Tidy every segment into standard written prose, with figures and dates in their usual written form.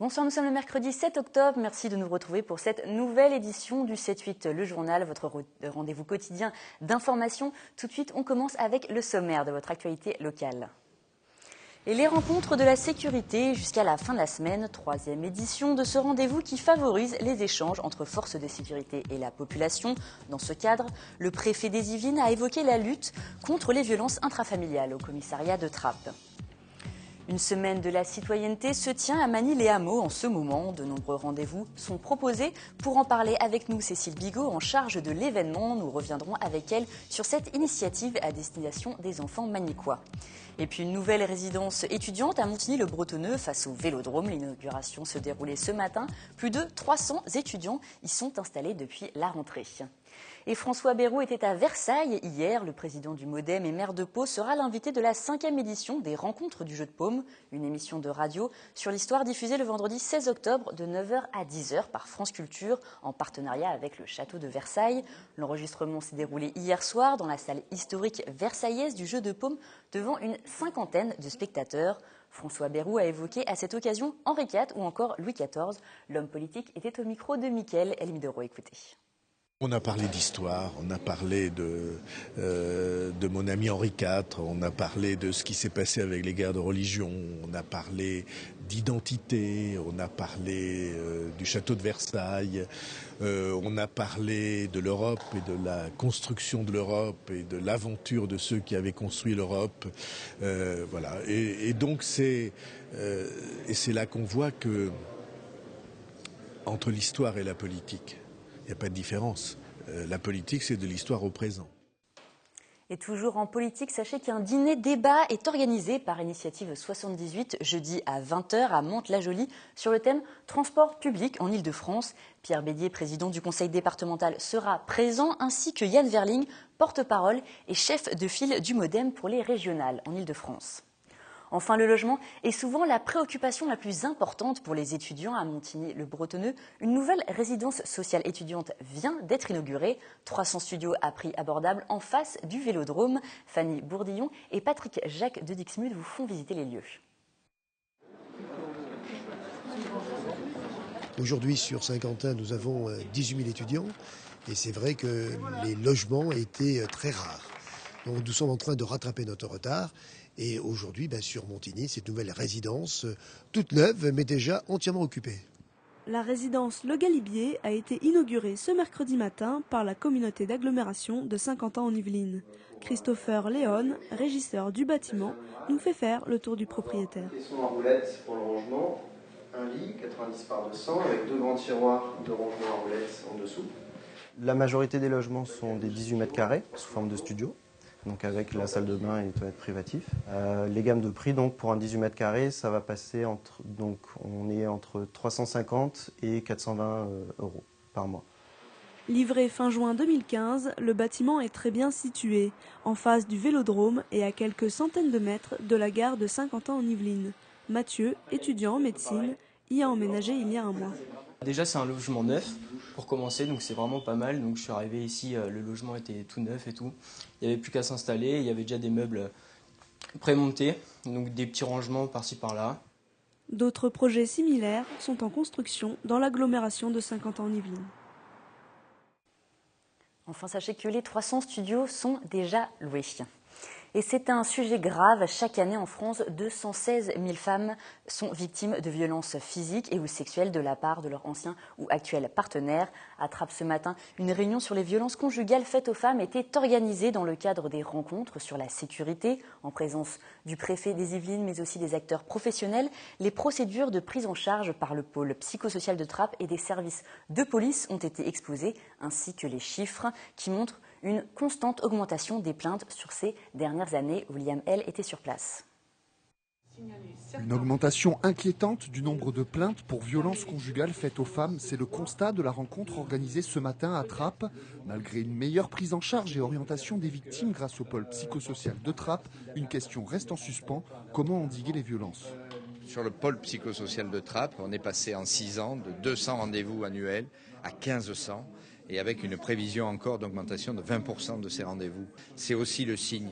Bonsoir, nous sommes le mercredi 7 octobre. Merci de nous retrouver pour cette nouvelle édition du 7-8, le journal, votre rendez-vous quotidien d'information. Tout de suite, on commence avec le sommaire de votre actualité locale. Et les rencontres de la sécurité jusqu'à la fin de la semaine, troisième édition de ce rendez-vous qui favorise les échanges entre forces de sécurité et la population. Dans ce cadre, le préfet des Yvelines a évoqué la lutte contre les violences intrafamiliales au commissariat de Trappes. Une semaine de la citoyenneté se tient à Magny-les-Hameaux en ce moment. De nombreux rendez-vous sont proposés. Pour en parler avec nous, Cécile Bigot, en charge de l'événement. Nous reviendrons avec elle sur cette initiative à destination des enfants magnicois. Et puis une nouvelle résidence étudiante à Montigny-le-Bretonneux face au Vélodrome. L'inauguration se déroulait ce matin. Plus de 300 étudiants y sont installés depuis la rentrée. Et François Bayrou était à Versailles hier. Le président du MoDem et maire de Pau sera l'invité de la 5e édition des Rencontres du Jeu de Paume, une émission de radio sur l'histoire diffusée le vendredi 16 octobre de 9h à 10h par France Culture en partenariat avec le château de Versailles. L'enregistrement s'est déroulé hier soir dans la salle historique versaillaise du Jeu de Paume devant une 50aine de spectateurs. François Bayrou a évoqué à cette occasion Henri IV ou encore Louis XIV. L'homme politique était au micro de Mickaël Elmidoro. Écoutez. On a parlé d'histoire, on a parlé de mon ami Henri IV, on a parlé de ce qui s'est passé avec les guerres de religion, on a parlé d'identité, on a parlé du château de Versailles, on a parlé de l'Europe et de la construction de l'Europe et de l'aventure de ceux qui avaient construit l'Europe. Voilà. Et donc c'est là qu'on voit que entre l'histoire et la politique, il n'y a pas de différence. La politique, c'est de l'histoire au présent. Et toujours en politique, sachez qu'un dîner-débat est organisé par Initiative 78 jeudi à 20h à Mantes-la-Jolie sur le thème transport public en Ile-de-France. Pierre Bédier, président du conseil départemental, sera présent, ainsi que Yann Verling, porte-parole et chef de file du MoDem pour les régionales en Ile-de-France. Enfin, le logement est souvent la préoccupation la plus importante pour les étudiants à Montigny-le-Bretonneux. Une nouvelle résidence sociale étudiante vient d'être inaugurée. 300 studios à prix abordable en face du Vélodrome. Fanny Bourdillon et Patrick Jacques de Dixmude vous font visiter les lieux. Aujourd'hui, sur Saint-Quentin, nous avons 18 000 étudiants. Et c'est vrai que les logements étaient très rares. Donc nous sommes en train de rattraper notre retard. Et aujourd'hui, sur Montigny, cette nouvelle résidence, toute neuve, mais déjà entièrement occupée. La résidence Le Galibier a été inaugurée ce mercredi matin par la communauté d'agglomération de Saint-Quentin-en-Yvelines. Christopher Léon, régisseur du bâtiment, nous fait faire le tour du propriétaire. Caisson en roulette pour le rangement, un lit 90 par 200 avec 2 grands tiroirs de rangement en roulette en dessous. La majorité des logements sont des 18 mètres carrés sous forme de studio. Donc avec la salle de bain et les toilettes privatives. Les gammes de prix, donc pour un 18 mètres carrés, ça va passer on est entre 350 et 420 euros par mois. Livré fin juin 2015, le bâtiment est très bien situé, en face du Vélodrome et à quelques centaines de mètres de la gare de Saint-Quentin-en-Yvelines. Mathieu, étudiant en médecine, y a emménagé il y a un mois. Déjà, c'est un logement neuf pour commencer, donc c'est vraiment pas mal. Donc je suis arrivé ici, le logement était tout neuf et tout. Il n'y avait plus qu'à s'installer, il y avait déjà des meubles prémontés, donc des petits rangements par-ci par-là. D'autres projets similaires sont en construction dans l'agglomération de Saint-Quentin-en-Yvelines. Enfin, sachez que les 300 studios sont déjà loués. Et c'est un sujet grave. Chaque année en France, 216 000 femmes sont victimes de violences physiques et ou sexuelles de la part de leur ancien ou actuel partenaire. À Trappes ce matin, une réunion sur les violences conjugales faites aux femmes était organisée dans le cadre des rencontres sur la sécurité, en présence du préfet des Yvelines, mais aussi des acteurs professionnels. Les procédures de prise en charge par le pôle psychosocial de Trappes et des services de police ont été exposées, ainsi que les chiffres qui montrent une constante augmentation des plaintes sur ces dernières années. William L. était sur place. Une augmentation inquiétante du nombre de plaintes pour violences conjugales faites aux femmes, c'est le constat de la rencontre organisée ce matin à Trappes. Malgré une meilleure prise en charge et orientation des victimes grâce au pôle psychosocial de Trappes, une question reste en suspens, comment endiguer les violences ? Sur le pôle psychosocial de Trappes, on est passé en 6 ans de 200 rendez-vous annuels à 1500. Et avec une prévision encore d'augmentation de 20% de ces rendez-vous. C'est aussi le signe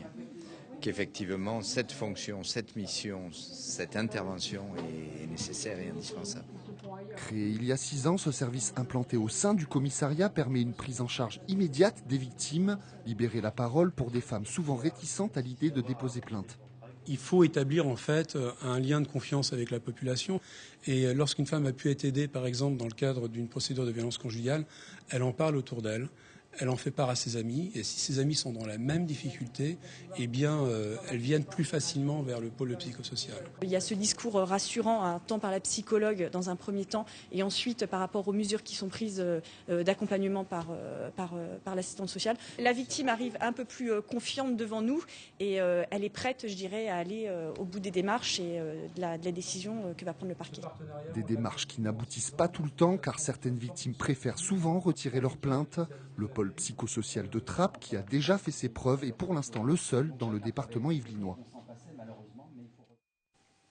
qu'effectivement cette fonction, cette mission, cette intervention est nécessaire et indispensable. Créé il y a 6 ans, ce service implanté au sein du commissariat permet une prise en charge immédiate des victimes, libérer la parole pour des femmes souvent réticentes à l'idée de déposer plainte. Il faut établir en fait un lien de confiance avec la population. Et lorsqu'une femme a pu être aidée, par exemple, dans le cadre d'une procédure de violence conjugale, elle en parle autour d'elle. Elle en fait part à ses amis, et si ses amis sont dans la même difficulté, eh bien, elles viennent plus facilement vers le pôle psychosocial. Il y a ce discours rassurant, tant par la psychologue dans un premier temps, et ensuite par rapport aux mesures qui sont prises d'accompagnement par l'assistante sociale. La victime arrive un peu plus confiante devant nous, et elle est prête, je dirais, à aller au bout des démarches et de la décision que va prendre le parquet. Des démarches qui n'aboutissent pas tout le temps, car certaines victimes préfèrent souvent retirer leur plainte. Le pôle psychosocial de Trappes, qui a déjà fait ses preuves, est pour l'instant le seul dans le département yvelinois.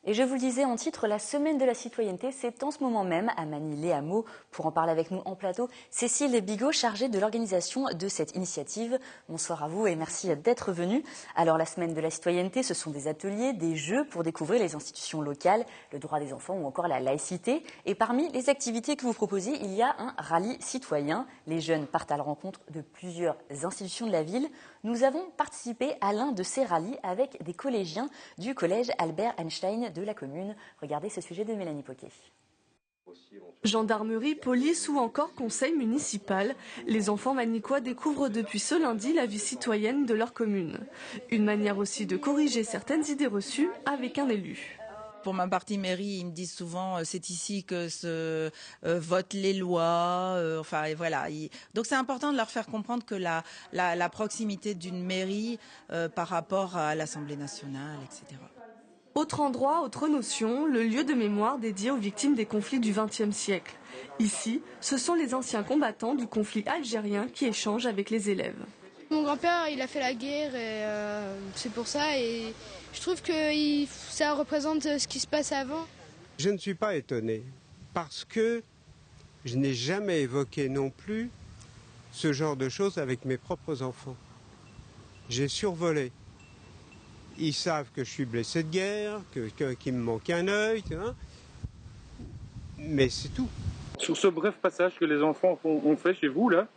Et je vous le disais en titre, la semaine de la citoyenneté, c'est en ce moment même à Manille-les-Hameaux. Pour en parler avec nous en plateau, Cécile Bigot, chargée de l'organisation de cette initiative. Bonsoir à vous et merci d'être venue. Alors la semaine de la citoyenneté, ce sont des ateliers, des jeux pour découvrir les institutions locales, le droit des enfants ou encore la laïcité. Et parmi les activités que vous proposez, il y a un rallye citoyen. Les jeunes partent à la rencontre de plusieurs institutions de la ville. Nous avons participé à l'un de ces rallyes avec des collégiens du collège Albert Einstein de la commune. Regardez ce sujet de Mélanie Poquet. Gendarmerie, police ou encore conseil municipal, les enfants manicois découvrent depuis ce lundi la vie citoyenne de leur commune. Une manière aussi de corriger certaines idées reçues avec un élu. Pour ma partie mairie, ils me disent souvent c'est ici que se votent les lois. Enfin voilà. Donc c'est important de leur faire comprendre que la proximité d'une mairie par rapport à l'Assemblée nationale, etc. Autre endroit, autre notion, le lieu de mémoire dédié aux victimes des conflits du XXe siècle. Ici, ce sont les anciens combattants du conflit algérien qui échangent avec les élèves. Mon grand-père, il a fait la guerre et c'est pour ça. Et je trouve que ça représente ce qui se passe avant. Je ne suis pas étonné parce que je n'ai jamais évoqué non plus ce genre de choses avec mes propres enfants. J'ai survolé. Ils savent que je suis blessé de guerre, qu'il me manque un œil, hein, mais c'est tout. Sur ce bref passage que les enfants ont fait chez vous, là,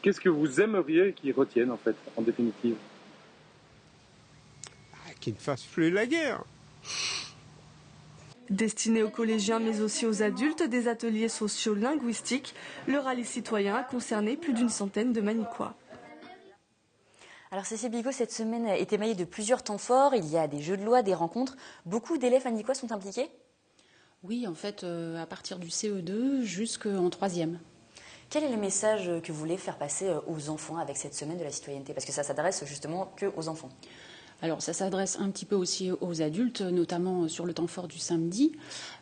qu'est-ce que vous aimeriez qu'ils retiennent, en fait, en définitive? Qu'ils ne fassent plus la guerre. Destiné aux collégiens mais aussi aux adultes, des ateliers socio-linguistiques, le rallye citoyen a concerné plus d'une centaine de Manicois. Alors Cécile Bigot, cette semaine est émaillée de plusieurs temps forts. Il y a des jeux de loi, des rencontres. Beaucoup d'élèves manicois sont impliqués? Oui, en fait, à partir du CE2 jusqu'en 3e. Quel est le message que vous voulez faire passer aux enfants avec cette semaine de la citoyenneté? Parce que ça s'adresse justement qu'aux enfants. Alors ça s'adresse un petit peu aussi aux adultes, notamment sur le temps fort du samedi.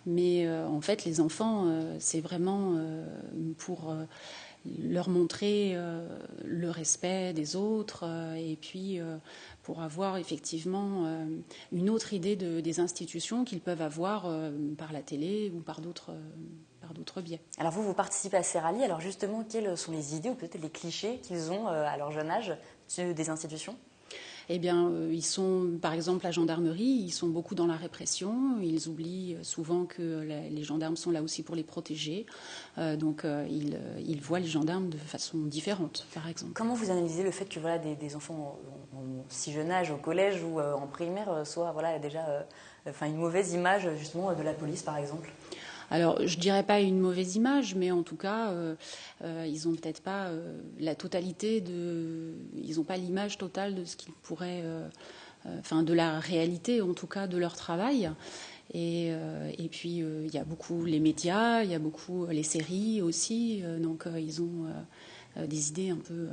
Mais en fait, les enfants, c'est vraiment pour leur montrer le respect des autres et puis pour avoir effectivement une autre idée des institutions qu'ils peuvent avoir par la télé ou par d'autres biais. Alors vous participez à ces rallyes. Alors justement, quelles sont les idées ou peut-être les clichés qu'ils ont à leur jeune âge des institutions? Eh bien, ils sont, par exemple, la gendarmerie, ils sont beaucoup dans la répression. Ils oublient souvent que les gendarmes sont là aussi pour les protéger. Donc, ils voient les gendarmes de façon différente, par exemple. Comment vous analysez le fait que voilà, des enfants en si jeune âge, au collège ou en primaire, soient voilà, déjà une mauvaise image justement de la police, par exemple? Alors, je dirais pas une mauvaise image, mais en tout cas, ils ont peut-être pas la totalité ils n'ont pas l'image totale de ce qu'ils pourraient, de la réalité, en tout cas, de leur travail. Et puis, il y a beaucoup les médias, il y a beaucoup les séries aussi. Donc, ils ont des idées un peu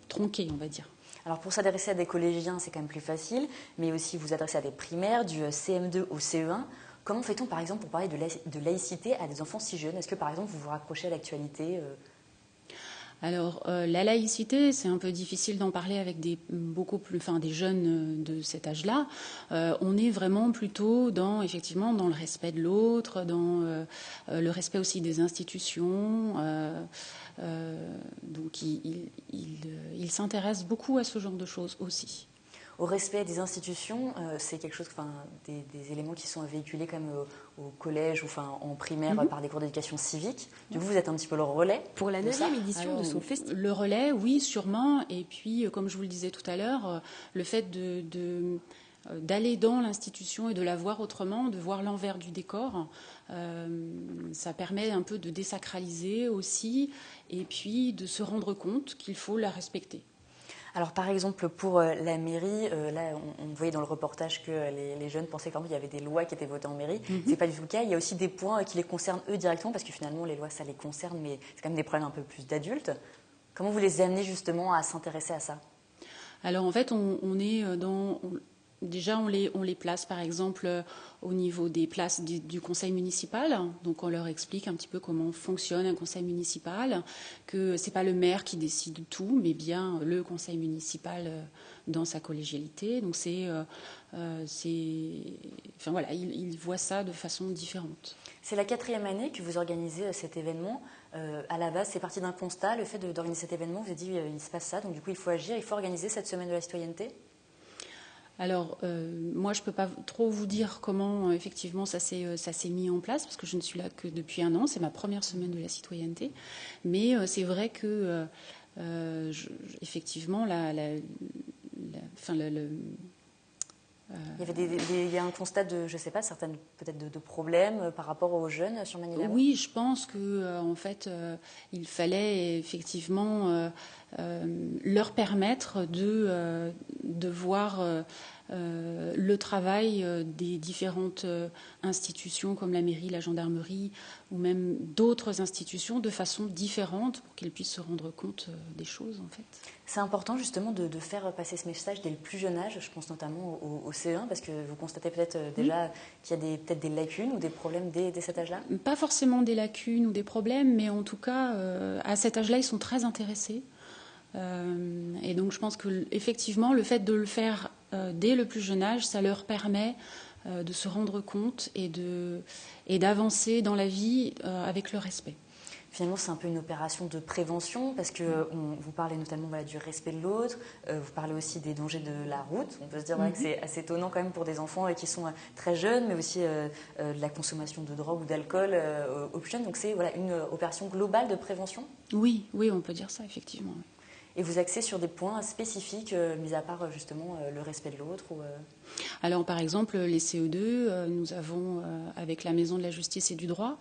tronquées, on va dire. Alors pour s'adresser à des collégiens, c'est quand même plus facile, mais aussi vous adresser à des primaires, du CM2 au CE1. Comment fait-on, par exemple, pour parler de laïcité à des enfants si jeunes? Est-ce que, par exemple, vous vous raccrochez à l'actualité Alors, la laïcité, c'est un peu difficile d'en parler avec des jeunes de cet âge-là. On est vraiment plutôt effectivement, dans le respect de l'autre, dans le respect aussi des institutions. Donc, ils s'intéressent beaucoup à ce genre de choses aussi. au respect des institutions. C'est quelque chose, des éléments qui sont véhiculés quand même au collège ou en primaire par des cours d'éducation civique. Du coup, vous êtes un petit peu le relais pour la 9e édition de son festival. Le relais, oui, sûrement. Et puis, comme je vous le disais tout à l'heure, le fait d'aller dans l'institution et de la voir autrement, de voir l'envers du décor, ça permet un peu de désacraliser aussi, et puis de se rendre compte qu'il faut la respecter. Alors par exemple pour la mairie, là on voyait dans le reportage que les jeunes pensaient qu'il y avait des lois qui étaient votées en mairie. C'est pas du tout le cas. Il y a aussi des points qui les concernent eux directement parce que finalement les lois ça les concerne, mais c'est quand même des problèmes un peu plus d'adultes. Comment vous les amenez justement à s'intéresser à ça? Alors en fait on est dans... Déjà, on les place, par exemple, au niveau des places du conseil municipal. Donc, on leur explique un petit peu comment fonctionne un conseil municipal, que ce n'est pas le maire qui décide tout, mais bien le conseil municipal dans sa collégialité. Donc, enfin, voilà, ils voient ça de façon différente. C'est la 4e année que vous organisez cet événement. À la base, c'est parti d'un constat, le fait d'organiser cet événement. Vous avez dit, il se passe ça, donc du coup, il faut agir, il faut organiser cette semaine de la citoyenneté. Alors, moi, je ne peux pas trop vous dire comment, effectivement, ça s'est mis en place, parce que je ne suis là que depuis 1 an. C'est ma première semaine de la citoyenneté. Mais c'est vrai que, effectivement, il y a un constat de, je ne sais pas, certaines peut-être de problèmes par rapport aux jeunes sur Manille-la-Jolie. Oui, je pense que en fait, il fallait effectivement leur permettre de voir le travail des différentes institutions comme la mairie, la gendarmerie ou même d'autres institutions de façon différente pour qu'ils puissent se rendre compte des choses en fait. C'est important justement de faire passer ce message dès le plus jeune âge, je pense notamment au CE1 parce que vous constatez peut-être déjà qu'il y a peut-être des lacunes ou des problèmes dès cet âge-là. Pas forcément des lacunes ou des problèmes, mais en tout cas à cet âge-là ils sont très intéressés. Et donc je pense que effectivement le fait de le faire dès le plus jeune âge, ça leur permet de se rendre compte et d'avancer dans la vie avec le respect. Finalement, c'est un peu une opération de prévention parce que vous parlez notamment du respect de l'autre, vous parlez aussi des dangers de la route. On peut se dire que c'est assez étonnant quand même pour des enfants qui sont très jeunes, mais aussi de la consommation de drogue ou d'alcool aux plus jeunes. Donc c'est une opération globale de prévention. Oui, on peut dire ça effectivement. Et vous axez sur des points spécifiques, mis à part justement le respect de l'autre Alors par exemple, les CE2, nous avons avec la Maison de la Justice et du Droit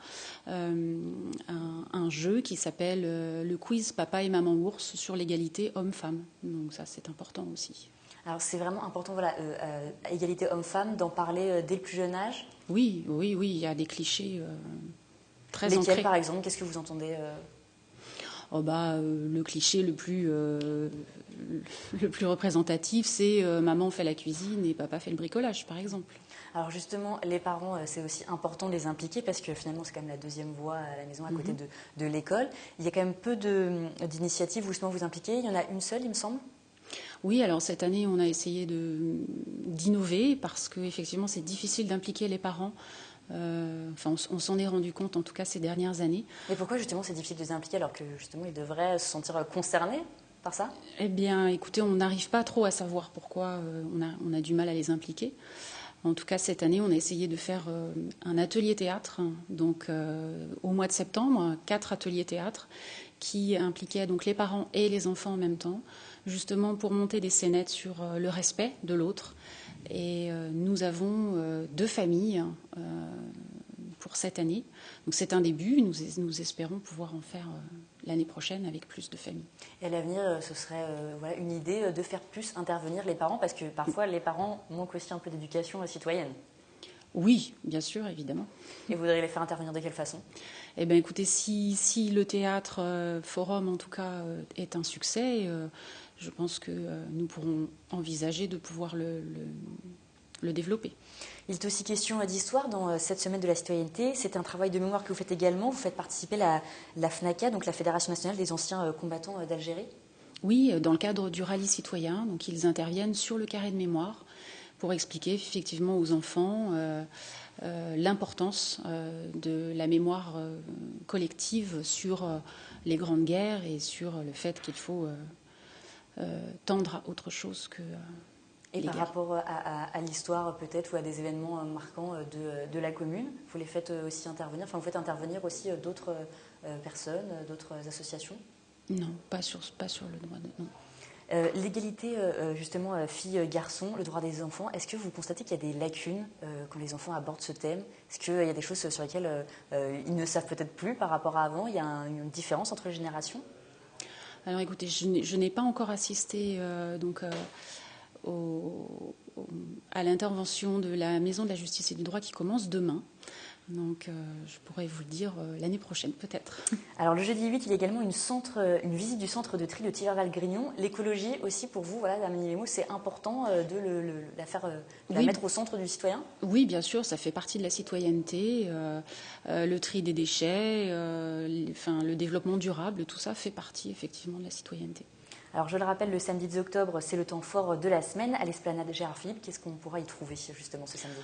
un jeu qui s'appelle le quiz Papa et Maman Ours sur l'égalité homme-femme. Donc ça c'est important aussi. Alors c'est vraiment important, égalité homme-femme, d'en parler dès le plus jeune âge. Oui, il y a des clichés très ancrés. Lesquels par exemple? Qu'est-ce que vous entendez le cliché le plus représentatif, c'est maman fait la cuisine et papa fait le bricolage, par exemple. Alors justement, les parents, c'est aussi important de les impliquer parce que finalement, c'est quand même la deuxième voie à la maison à côté de l'école. Il y a quand même peu d'initiatives où justement vous impliquez. Il y en a une seule, il me semble. Oui, alors cette année, on a essayé d'innover parce qu'effectivement, c'est difficile d'impliquer les parents. On s'en est rendu compte, en tout cas, ces dernières années. Mais pourquoi, justement, c'est difficile de les impliquer alors que, justement, ils devraient se sentir concernés par ça? Eh bien, écoutez, on n'arrive pas trop à savoir pourquoi on a du mal à les impliquer. En tout cas, cette année, on a essayé de faire un atelier théâtre. Donc, au mois de septembre, 4 ateliers théâtre qui impliquaient donc les parents et les enfants en même temps, justement pour monter des scénettes sur le respect de l'autre. Et nous avons 2 familles pour cette année. Donc c'est un début. Nous espérons pouvoir en faire l'année prochaine avec plus de familles. Et à l'avenir, ce serait une idée de faire plus intervenir les parents parce que parfois les parents manquent aussi un peu d'éducation citoyenne. Oui, bien sûr, évidemment. Et vous voudriez les faire intervenir de quelle façon? Eh bien, écoutez, si le théâtre forum, en tout cas, est un succès, je pense que nous pourrons envisager de pouvoir le développer. Il est aussi question d'histoire dans cette semaine de la citoyenneté. C'est un travail de mémoire que vous faites également. Vous faites participer la FNACA, donc la Fédération nationale des anciens combattants d'Algérie. Oui, dans le cadre du rallye citoyen. Donc, ils interviennent sur le carré de mémoire pour expliquer effectivement aux enfants l'importance de la mémoire collective sur les grandes guerres et sur le fait qu'il faut tendre à autre chose Et par rapport à l'histoire peut-être ou à des événements marquants de la commune, vous les faites aussi intervenir, enfin vous faites intervenir aussi d'autres personnes, d'autres associations? Non, pas sur le droit de... Non. L'égalité, justement, filles-garçons, le droit des enfants, est-ce que vous constatez qu'il y a des lacunes quand les enfants abordent ce thème? Est-ce qu'il y a des choses sur lesquelles ils ne savent peut-être plus par rapport à avant? Il y a une différence entre les générations? Alors écoutez, je n'ai pas encore assisté à l'intervention de la Maison de la Justice et du Droit qui commence demain. Donc je pourrais vous le dire l'année prochaine peut-être. Alors le jeudi 8, il y a également une visite du centre de tri de Thiverval-Grignon. L'écologie aussi pour vous, voilà, Amélie Lémou, c'est important de la mettre au centre du citoyen? Oui, bien sûr, ça fait partie de la citoyenneté. Le tri des déchets, le développement durable, tout ça fait partie effectivement de la citoyenneté. Alors je le rappelle, le samedi 10 octobre, c'est le temps fort de la semaine à l'esplanade Gérard Philippe. Qu'est-ce qu'on pourra y trouver justement ce samedi?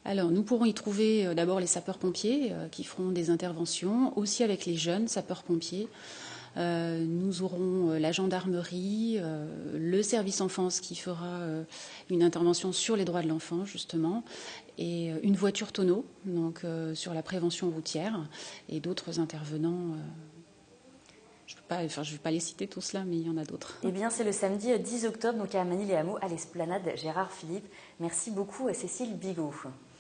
Alors, nous pourrons y trouver d'abord les sapeurs-pompiers qui feront des interventions, aussi avec les jeunes sapeurs-pompiers. Nous aurons la gendarmerie, le service enfance qui fera une intervention sur les droits de l'enfant, justement, et une voiture tonneau, donc sur la prévention routière, et d'autres intervenants. Je ne vais pas les citer tous là, mais il y en a d'autres. Eh bien, c'est le samedi 10 octobre, donc à Manille-les-Hameaux, à l'esplanade Gérard Philippe. Merci beaucoup, Cécile Bigot.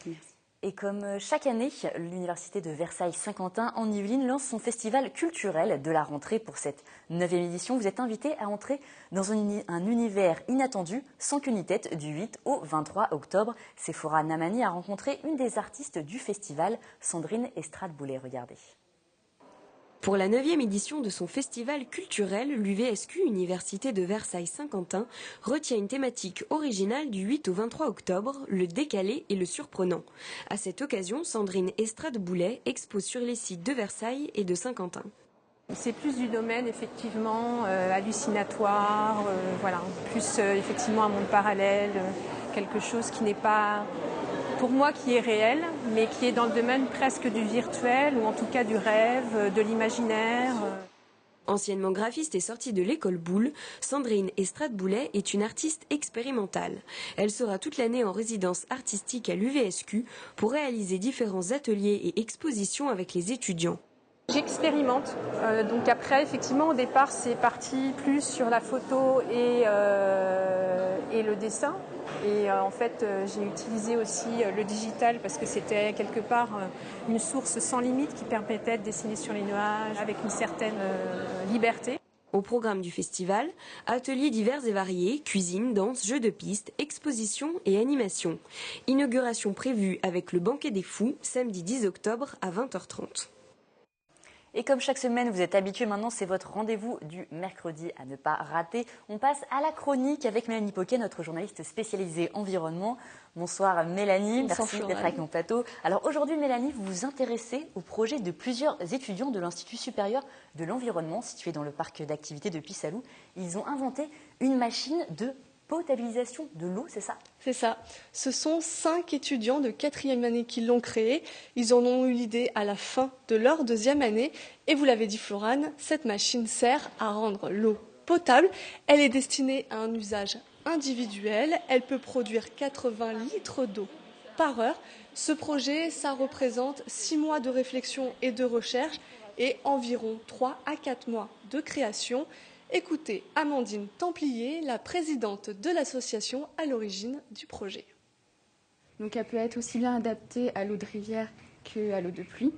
Merci. Et comme chaque année, l'Université de Versailles-Saint-Quentin en Yvelines lance son festival culturel de la rentrée pour cette 9e édition. Vous êtes invité à entrer dans un univers inattendu, sans queue ni tête, du 8 au 23 octobre. Sephora Namani a rencontré une des artistes du festival, Sandrine Estrade-Boulet. Regardez. Pour la 9e édition de son festival culturel, l'UVSQ, Université de Versailles-Saint-Quentin, retient une thématique originale du 8 au 23 octobre, le décalé et le surprenant. À cette occasion, Sandrine Estrade-Boulet expose sur les sites de Versailles et de Saint-Quentin. C'est plus du domaine effectivement hallucinatoire, voilà, plus effectivement un monde parallèle, quelque chose qui n'est pas... pour moi qui est réel, mais qui est dans le domaine presque du virtuel, ou en tout cas du rêve, de l'imaginaire. Anciennement graphiste et sortie de l'école Boulle, Sandrine Estrade-Boulet est une artiste expérimentale. Elle sera toute l'année en résidence artistique à l'UVSQ pour réaliser différents ateliers et expositions avec les étudiants. J'expérimente, donc après effectivement au départ c'est parti plus sur la photo et le dessin. Et en fait, j'ai utilisé aussi le digital parce que c'était quelque part une source sans limite qui permettait de dessiner sur les nuages avec une certaine liberté. Au programme du festival, ateliers divers et variés, cuisine, danse, jeux de piste, expositions et animations. Inauguration prévue avec le Banquet des Fous, samedi 10 octobre à 20h30. Et comme chaque semaine, vous êtes habitués maintenant, c'est votre rendez-vous du mercredi à ne pas rater. On passe à la chronique avec Mélanie Poquet, notre journaliste spécialisée environnement. Bonsoir Mélanie, merci d'être avec mon plateau. Alors aujourd'hui Mélanie, vous vous intéressez au projet de plusieurs étudiants de l'Institut supérieur de l'environnement situé dans le parc d'activités de Pissalou. Ils ont inventé une machine de potabilisation de l'eau, c'est ça? C'est ça. Ce sont 5 étudiants de 4e année qui l'ont créé. Ils en ont eu l'idée à la fin de leur 2e année. Et vous l'avez dit Florane, cette machine sert à rendre l'eau potable. Elle est destinée à un usage individuel. Elle peut produire 80 litres d'eau par heure. Ce projet, ça représente 6 mois de réflexion et de recherche et environ 3 à 4 mois de création. Écoutez Amandine Templier, la présidente de l'association à l'origine du projet. Donc elle peut être aussi bien adaptée à l'eau de rivière qu'à l'eau de pluie.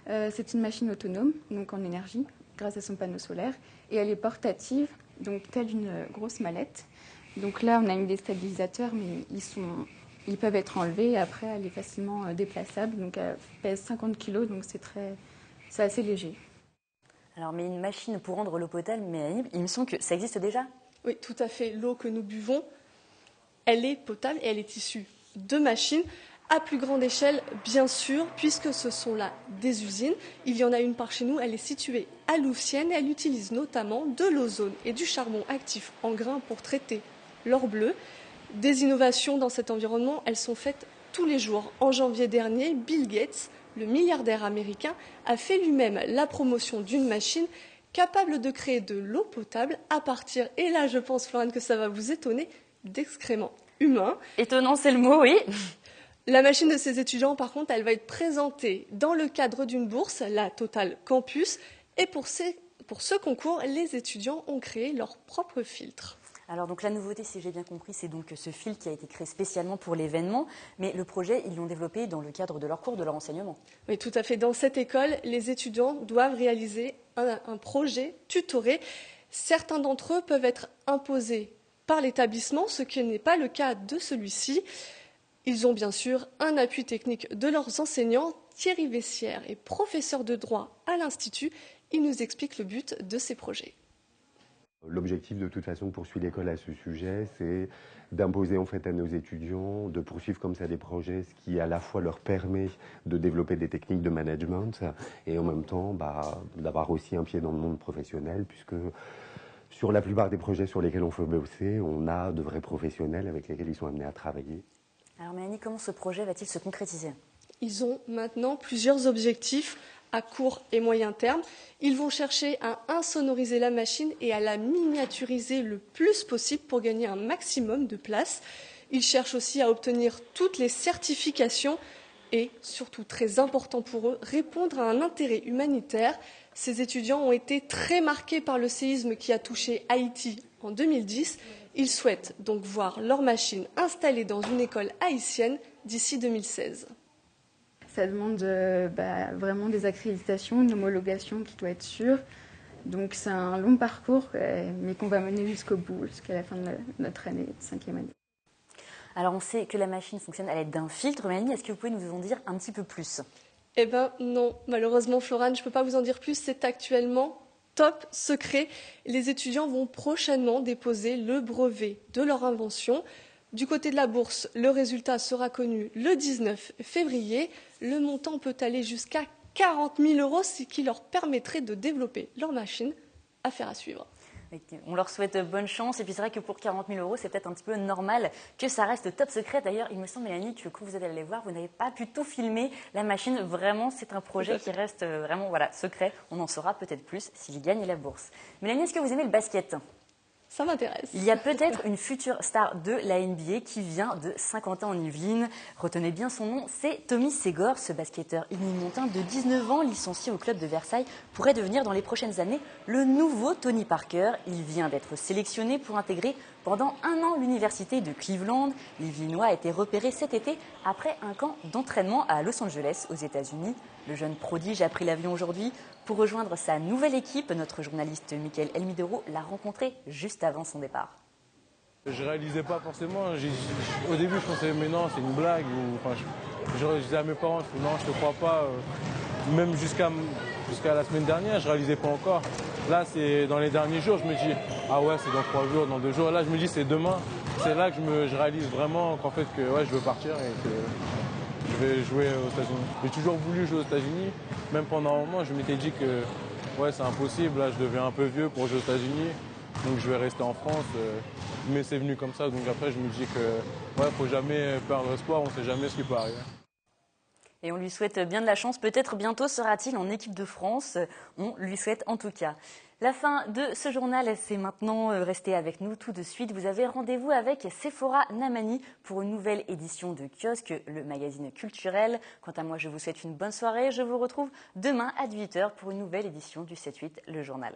C'est une machine autonome, donc en énergie, grâce à son panneau solaire. Et elle est portative, donc telle une grosse mallette. Donc là, on a mis des stabilisateurs, mais ils peuvent être enlevés. Et après, elle est facilement déplaçable. Donc elle pèse 50 kg, donc c'est assez léger. Alors, mais une machine pour rendre l'eau potable, mais il me semble que ça existe déjà? Oui, tout à fait. L'eau que nous buvons, elle est potable et elle est issue de machines à plus grande échelle, bien sûr, puisque ce sont là des usines. Il y en a une par chez nous, elle est située à Louvciennes et elle utilise notamment de l'ozone et du charbon actif en grains pour traiter l'or bleu. Des innovations dans cet environnement, elles sont faites tous les jours. En janvier dernier, Bill Gates, le milliardaire américain, a fait lui-même la promotion d'une machine capable de créer de l'eau potable à partir, et là je pense Florane que ça va vous étonner, d'excréments humains. Étonnant, c'est le mot, oui. La machine de ces étudiants, par contre, elle va être présentée dans le cadre d'une bourse, la Total Campus. Et pour ce concours, les étudiants ont créé leur propre filtre. Alors donc la nouveauté, si j'ai bien compris, c'est donc ce filtre qui a été créé spécialement pour l'événement. Mais le projet, ils l'ont développé dans le cadre de leur cours, de leur enseignement. Oui, tout à fait. Dans cette école, les étudiants doivent réaliser un projet tutoré. Certains d'entre eux peuvent être imposés par l'établissement, ce qui n'est pas le cas de celui-ci. Ils ont bien sûr un appui technique de leurs enseignants. Thierry Vessière est professeur de droit à l'Institut. Il nous explique le but de ces projets. L'objectif de toute façon poursuit l'école à ce sujet, c'est d'imposer en fait à nos étudiants de poursuivre comme ça des projets, ce qui à la fois leur permet de développer des techniques de management et en même temps d'avoir aussi un pied dans le monde professionnel, puisque sur la plupart des projets sur lesquels on fait bosser, on a de vrais professionnels avec lesquels ils sont amenés à travailler. Alors Mélanie, comment ce projet va-t-il se concrétiser? Ils ont maintenant plusieurs objectifs à court et moyen terme. Ils vont chercher à insonoriser la machine et à la miniaturiser le plus possible pour gagner un maximum de place. Ils cherchent aussi à obtenir toutes les certifications et, surtout très important pour eux, répondre à un intérêt humanitaire. Ces étudiants ont été très marqués par le séisme qui a touché Haïti en 2010. Ils souhaitent donc voir leur machine installée dans une école haïtienne d'ici 2016. Ça demande vraiment des accréditations, une homologation qui doit être sûre. Donc c'est un long parcours, mais qu'on va mener jusqu'au bout, jusqu'à la fin de notre année, de 5e année. Alors on sait que la machine fonctionne à l'aide d'un filtre. Mélanie, est-ce que vous pouvez nous en dire un petit peu plus? Eh bien non, malheureusement Florane, je ne peux pas vous en dire plus, c'est actuellement top secret. Les étudiants vont prochainement déposer le brevet de leur invention. Du côté de la bourse, le résultat sera connu le 19 février. Le montant peut aller jusqu'à 40 000 €, ce qui leur permettrait de développer leur machine. Affaire à suivre. On leur souhaite bonne chance. Et puis c'est vrai que pour 40 000 €, c'est peut-être un petit peu normal que ça reste top secret. D'ailleurs, il me semble, Mélanie, que quand vous êtes allée voir, vous n'avez pas pu tout filmer la machine. Vraiment, c'est un projet qui reste vraiment secret. On en saura peut-être plus s'il gagne la bourse. Mélanie, est-ce que vous aimez le basket? Ça m'intéresse. Il y a peut-être une future star de la NBA qui vient de Saint-Quentin-en-Yvelines. Retenez bien son nom, c'est Tommy Ségor. Ce basketteur unimontain de 19 ans, licencié au club de Versailles, pourrait devenir dans les prochaines années le nouveau Tony Parker. Il vient d'être sélectionné pour intégrer pendant un an l'université de Cleveland. L'Yvelinois a été repéré cet été après un camp d'entraînement à Los Angeles, aux États-Unis. Le jeune prodige a pris l'avion aujourd'hui pour rejoindre sa nouvelle équipe. Notre journaliste Mickaël Elmidoro l'a rencontré juste avant son départ. Je réalisais pas forcément. Au début, je pensais, mais non, c'est une blague. Je disais à mes parents, non, je te crois pas. Même jusqu'à la semaine dernière, je réalisais pas encore. Là, c'est dans les derniers jours, je me dis, ah ouais, c'est dans 3 jours, dans 2 jours. Là, je me dis, c'est demain. C'est là que je réalise vraiment qu'en fait, que ouais, je veux partir et que je vais jouer aux États-Unis. J'ai toujours voulu jouer aux États-Unis. Même pendant un moment, je m'étais dit que ouais, c'est impossible. Là, je deviens un peu vieux pour jouer aux États-Unis. Donc je vais rester en France. Mais c'est venu comme ça. Donc après, je me dis que ouais, faut jamais perdre espoir. On ne sait jamais ce qui peut arriver. Et on lui souhaite bien de la chance. Peut-être bientôt sera-t-il en équipe de France. On lui souhaite en tout cas. La fin de ce journal, c'est maintenant. Restez avec nous tout de suite. Vous avez rendez-vous avec Sephora Namani pour une nouvelle édition de Kiosque, le magazine culturel. Quant à moi, je vous souhaite une bonne soirée. Je vous retrouve demain à 18h pour une nouvelle édition du 7-8, le journal.